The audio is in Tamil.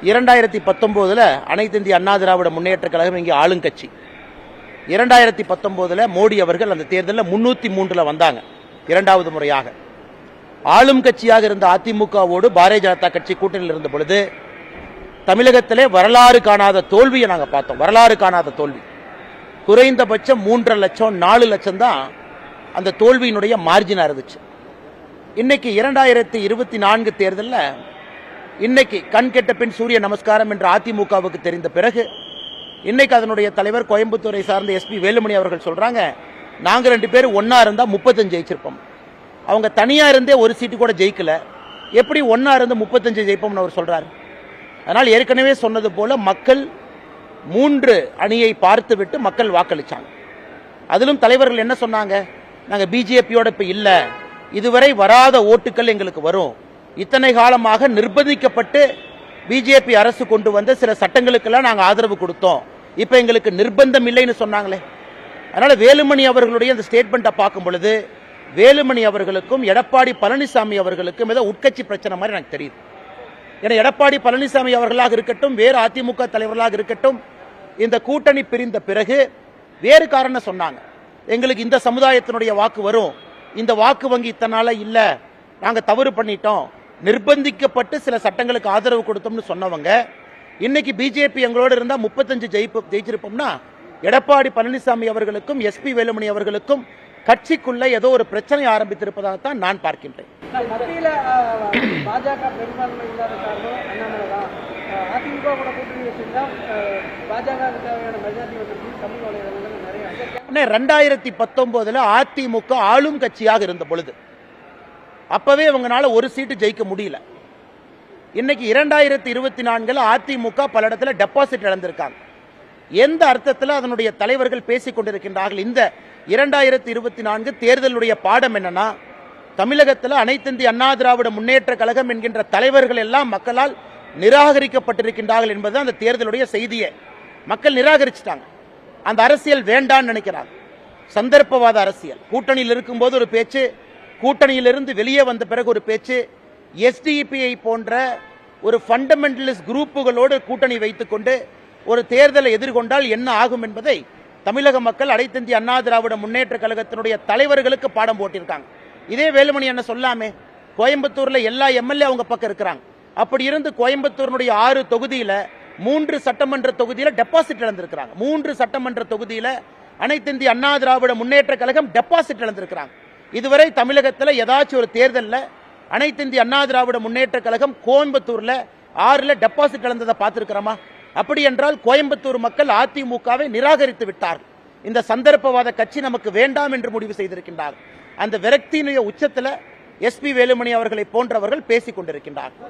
2019 அனைத்து இந்திய அண்ணா திராவிட முன்னேற்ற கழகம் இங்கே ஆளுங்கட்சி. 2019 மோடி அவர்கள் அந்த தேர்தலில் 303 வந்தாங்க. இரண்டாவது முறையாக ஆளும் கட்சியாக இருந்த அதிமுகவோடு பாரதிய ஜனதா கட்சி கூட்டணியில் இருந்த பொழுது தமிழகத்திலே வரலாறு காணாத தோல்வியை நாங்கள் பார்த்தோம். வரலாறு காணாத தோல்வி. குறைந்தபட்சம் 3.5 லட்சம் 4 லட்சம் தான் அந்த தோல்வியினுடைய மார்ஜினா இருந்துச்சு. இன்னைக்கு 2024 தேர்தலில் இன்னைக்கு கண் கெட்ட பின் சூரிய நமஸ்காரம் என்ற அதிமுகவுக்கு தெரிந்த பிறகு இன்னைக்கு அதனுடைய தலைவர் கோயம்புத்தூரை சார்ந்த எஸ்பி வேலுமணி அவர்கள் சொல்றாங்க, நாங்க 2 பேரும் ஒன்னா இருந்தா 35 ஜெயிச்சிருப்போம். அவங்க தனியா இருந்தே ஒரு சீட்டு கூட ஜெயிக்கல, எப்படி ஒன்னா இருந்து 35 ஜெயிப்போம்னு அவர் சொல்றாரு. அதனால் ஏற்கனவே சொன்னது போல மக்கள் 3 அணியை பார்த்துவிட்டு மக்கள் வாக்களிச்சாங்க. அதிலும் தலைவர்கள் என்ன சொன்னாங்க, நாங்க பிஜேபியோட இப்ப இல்ல, இதுவரை வராத ஓட்டுகள் எங்களுக்கு வரும், இத்தனை காலமாக நிர்பந்திக்கப்பட்டு பிஜேபி அரசு கொண்டு வந்த சில சட்டங்களுக்கெல்லாம் நாங்கள் ஆதரவு கொடுத்தோம், இப்ப எங்களுக்கு நிர்பந்தம் இல்லைன்னு சொன்னாங்களே. அதனால வேலுமணி அவர்களுடைய அந்த ஸ்டேட்மெண்ட்டை பார்க்கும் பொழுது வேலுமணி அவர்களுக்கும் எடப்பாடி பழனிசாமி அவர்களுக்கும் ஏதோ உட்கட்சி பிரச்சனை மாதிரி எனக்கு தெரியுது. ஏன்னா எடப்பாடி பழனிசாமி அவர்களாக இருக்கட்டும், வேறு அதிமுக தலைவர்களாக இருக்கட்டும், இந்த கூட்டணி பிரிந்த பிறகு வேறு காரணம் சொன்னாங்க, எங்களுக்கு இந்த சமுதாயத்தினுடைய வாக்கு வரும், இந்த வாக்கு வங்கி இத்தனால இல்ல, நாங்க தவறு பண்ணிட்டோம், நிர்பந்திக்கப்பட்டு சில சட்டங்களுக்கு ஆதரவு கொடுத்தோம்னு சொன்னவங்க இன்னைக்கு பிஜேபி எங்களோட இருந்தா 35 ஜெயிச்சிருப்போம்னா எடப்பாடி பழனிசாமி அவர்களுக்கும் எஸ்பி வேலுமணி அவர்களுக்கும் கட்சிக்குள்ள ஏதோ ஒரு பிரச்சனை ஆரம்பித்திருப்பதாகத்தான் நான் பார்க்கின்றேன். பாஜக பெரும்பான்மை இல்லாத காரணம் அண்ணாமலை தான். அதிமுக கூட கூட்டணி வச்சிருந்தா பாஜக தேவையான மெஜாரிட்டி வந்து சமூக வலைதளங்கள் நிறைய. 2019 அதிமுக ஆளும் கட்சியாக இருந்த பொழுது அப்பவே அவங்களால ஒரு சீட்டு ஜெயிக்க முடியல. இன்னைக்கு 2024 அதிமுக பல இடத்துல டெபாசிட் இழந்திருக்காங்க. எந்த அர்த்தத்தில் அதனுடைய தலைவர்கள் பேசிக் கொண்டிருக்கின்றார்கள்? இந்த 2024 தேர்தலுடைய பாடம் என்னன்னா, தமிழகத்தில் அனைத்து இந்திய அண்ணா திராவிட முன்னேற்ற கழகம் என்கின்ற தலைவர்கள் எல்லாம் மக்களால் நிராகரிக்கப்பட்டிருக்கின்றார்கள் என்பது அந்த தேர்தலுடைய செய்தியை. மக்கள் நிராகரிச்சிட்டாங்க. அந்த அரசியல் வேண்டான்னு நினைக்கிறாங்க. சந்தர்ப்பவாத அரசியல். கூட்டணியில் இருக்கும்போது ஒரு பேச்சு, கூட்டணியிலிருந்து வெளியே வந்த பிறகு ஒரு பேச்சு, எஸ்டிபிஐ போன்ற ஒரு ஃபண்டமெண்டலிஸ்ட் குரூப்புகளோடு கூட்டணி வைத்துக் கொண்டு ஒரு தேர்தலை எதிர்கொண்டால் என்ன ஆகும் என்பதை தமிழக மக்கள் அனைத்து இந்திய அண்ணா திராவிட முன்னேற்ற கழகத்தினுடைய தலைவர்களுக்கு பாடம் போட்டிருக்காங்க. இதே வேலுமணி என்ன சொல்லாமே, கோயம்புத்தூர்ல எல்லா எம்எல்ஏ அவங்க பக்கம் இருக்கிறாங்க. அப்படி இருந்து கோயம்புத்தூருடைய 6 தொகுதியில 3 சட்டமன்ற தொகுதியில டெபாசிட் இழந்திருக்கிறாங்க. 3 சட்டமன்ற தொகுதியில அனைத்து இந்திய அண்ணா திராவிட முன்னேற்ற கழகம் டெபாசிட் இழந்திருக்கிறாங்க. இதுவரை தமிழகத்தில் ஏதாச்சும் ஒரு தேர்தலில் அனைத்து இந்திய அண்ணா திராவிட முன்னேற்ற கழகம் கோயம்புத்தூர்ல 6 டெபாசிட் இழந்ததை பார்த்திருக்கிறோமா? அப்படி என்றால் கோயம்புத்தூர் மக்கள் அதிமுகவை நிராகரித்து விட்டார்கள். இந்த சந்தர்ப்பவாத கட்சி நமக்கு வேண்டாம் என்று முடிவு செய்திருக்கின்றார்கள். அந்த விரக்தியினுடைய உச்சத்தில் எஸ்பி வேலுமணி அவர்களை போன்றவர்கள் பேசிக் கொண்டிருக்கின்றார்கள்.